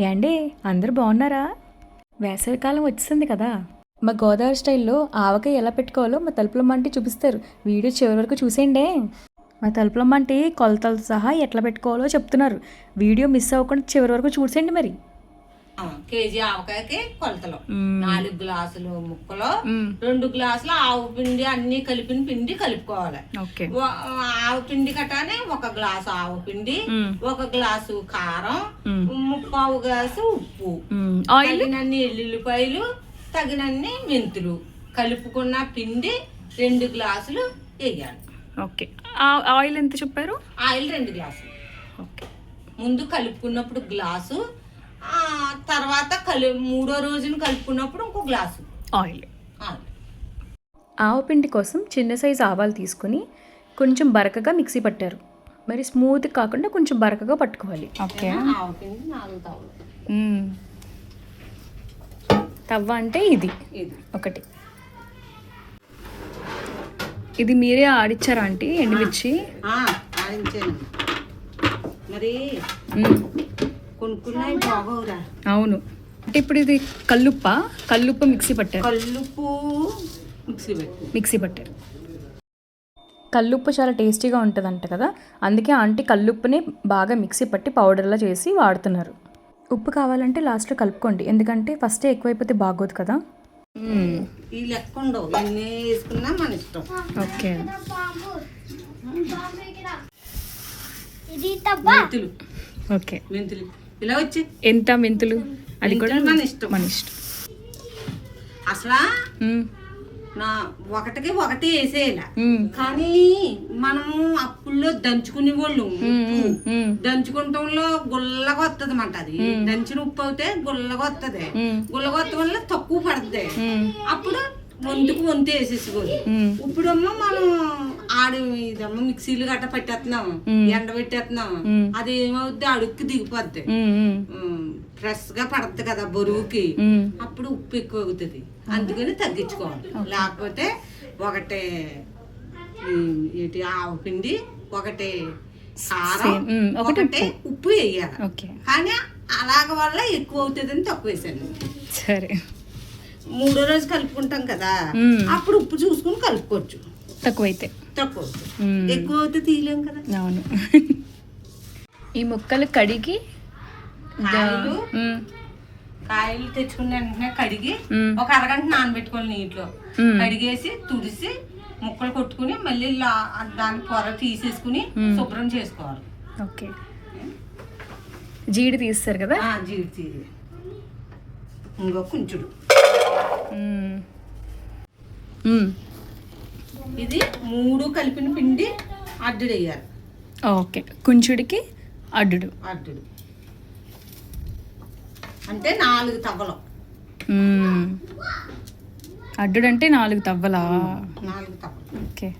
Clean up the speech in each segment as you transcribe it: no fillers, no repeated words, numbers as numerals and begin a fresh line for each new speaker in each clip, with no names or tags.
ఏండి అందరూ బాగున్నారా? వేసవికాలం వచ్చేసింది కదా. మా గోదావరి స్టైల్లో ఆవకాయ ఎలా పెట్టుకోవాలో మా తలుపులమ్మ ఆంటీ చూపిస్తారు. వీడియో చివరి వరకు చూసేయండి. మా తలుపులమ్మ ఆంటీ కొలతలతో సహా ఎట్లా పెట్టుకోవాలో చెప్తున్నారు. వీడియో మిస్ అవ్వకుండా చివరి వరకు చూసేయండి మరి.
కేజీ ఆవకాయకి కొలతలు 4 గ్లాసులు ముక్కలు 2 గ్లాసులు ఆవు పిండి అన్ని కలిపిన పిండి కలుపుకోవాలి. ఆవు పిండి కట్టానే 1 గ్లాసు ఆవు పిండి, 1 గ్లాసు కారం, 1/4 గ్లాసు ఉప్పు, తగినన్ని ఎల్లుల్లిపాయలు, తగినన్ని మెంతులు కలుపుకున్న పిండి 2 గ్లాసులు వేయాలి.
ఓకే. ఆయిల్ ఎంత చెప్పారు?
ఆయిల్ 2 గ్లాసులు. ఓకే. ముందు కలుపుకున్నప్పుడు గ్లాసు, తర్వాత మూడో రోజున కలుపుకున్నప్పుడు ఇంకో గ్లాసు
ఆయిల్. ఆవపిండి కోసం చిన్న సైజు ఆవాలు తీసుకుని కొంచెం బరకగా మిక్సీ పట్టారు. మరి స్మూత్ కాకుండా కొంచెం బరకగా పట్టుకోవాలి. ఓకే.
ఆవపిండి 4 తవ్వలు.
తవ్వ అంటే ఇది ఒకటి. ఇది మీరే ఆడిచ్చారా ఆంటీ ఎండుమిర్చి?
ఆడించాను. మరి కొనుక్కున్నాయి బాగోరా.
అవును. అంటే ఇప్పుడు ఇది కల్లుప్పు మిక్సీ పట్టారు.
కల్లుప్పు
మిక్సీ పట్టారు. కల్లుప్పు చాలా టేస్టీగా ఉంటుందంట కదా, అందుకే ఆంటీ కల్లుప్పుని బాగా మిక్సీ పట్టి పౌడర్లా చేసి వాడుతున్నారు. ఉప్పు కావాలంటే లాస్ట్లో కలుపుకోండి, ఎందుకంటే ఫస్టే ఎక్కువైపోతే బాగోదు కదా.
ఈ లెక్క ఉండవు, ఎన్ని వేసుకున్నా మన ఇష్టం.
ఓకే.
మెంతులు.
ఓకే.
మెంతులు ఇలా వచ్చి
ఎంత మెంతులు అది కూడా
మన ఇష్టం. అసలు నా ఒకటికి ఒకటి వేసేయాల, కానీ మనము అప్పుల్లో దంచుకునే వాళ్ళు దంచుకుంటంలో గుల్లగా వస్తుంది అన్నమాట. అది దంచిన ఉప్పు అవుతే గుల్లగా వస్తుంది. గుల్లగా వత్త వల్ల తక్కువ పడుతుంది. అప్పుడు వంతు వేసేసుకోదు. ఇప్పుడమ్మా మనం ఇదమ్మా మిక్సీలు గట్ట పెట్టేస్తున్నాం, ఎండ పెట్టేస్తున్నాం, అది ఏమవుద్ది అడుక్కి దిగిపోద్ది, ఫ్రెష్ గా పడుతుంది కదా బరువుకి. అప్పుడు ఉప్పు ఎక్కువ అవుతుంది, అందుకని తగ్గించుకోవాలి. లేకపోతే ఒకటి ఆవు పిండి, ఒకటి కారం, ఒకటి ఉప్పు వేయాలి. కానీ అలాగ వల్ల ఎక్కువ అవుతుంది అని తక్కువ వేసాను.
సరే.
మూడో రోజు కలుపుకుంటాం కదా, అప్పుడు ఉప్పు చూసుకుని కలుపుకోవచ్చు.
తక్కువ
ఎక్కువ అయితే తీయలేం కదా.
అవును. ఈ ముక్కలు కడిగి
కాయలు తెచ్చుకున్న వెంటనే కడిగి ఒక అరగంట నానబెట్టుకోవాలి నీటిలో. కడిగేసి తుడిసి ముక్కలు కొట్టుకుని మళ్ళీ దాని పొర తీసేసుకుని శుభ్రం చేసుకోవాలి.
ఓకే. జీడి తీస్తారు కదా?
జీడి తీసి ఇంకో కుంచుడు. ఇది 3 కలిపిన పిండి అడ్డు వేయాలి.
ఓకే. కుంచుడికి అడ్డు
అంటే 4 తవ్వలు.
అడ్డు అంటే 4 తవ్వలా?
4 తవ్వలు.
ఓకే.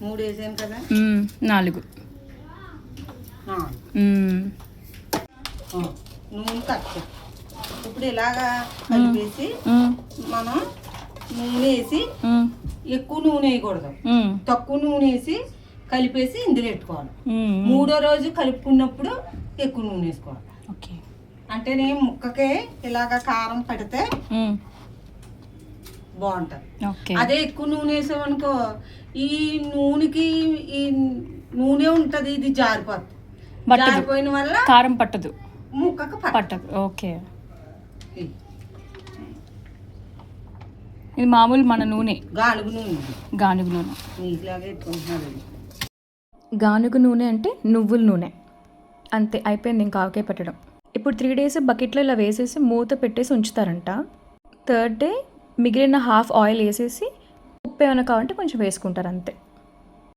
మూడు వేసాను కదా,
4.
నూనె తక్కువ. ఇప్పుడు ఇలాగా కలిపేసి మనం నూనె వేసి, ఎక్కువ నూనె వేయకూడదు, తక్కువ నూనె వేసి కలిపేసి ఇందులో పెట్టుకోవాలి. మూడో రోజు కలుపుకున్నప్పుడు ఎక్కువ నూనె వేసుకోవాలి.
ఓకే.
అంటే నేను ముక్కకే ఇలాగా కారం పడితే బాగుంటది. అదే ఎక్కువ నూనె వేసామనుకో, ఈ నూనెకి ఈ నూనె ఉంటది, ఇది జారిపోద్ది. జారిపోయిన వల్ల
కారం పట్టదు,
ముక్కకు
పట్టదు. ఓకే. ఇది మామూలు మన నూనె, గానుగు నూనె. గానుగు నూనె అంటే నువ్వుల నూనె. అంతే, అయిపోయింది ఇంకా ఆవకాయ పెట్టడం. ఇప్పుడు 3 days బకెట్లో ఇలా వేసేసి మూత పెట్టేసి ఉంచుతారంట. 3rd day మిగిలిన హాఫ్ ఆయిల్ వేసేసి ఉప్పు ఏమైనా కావాలంటే కొంచెం వేసుకుంటారు, అంతే.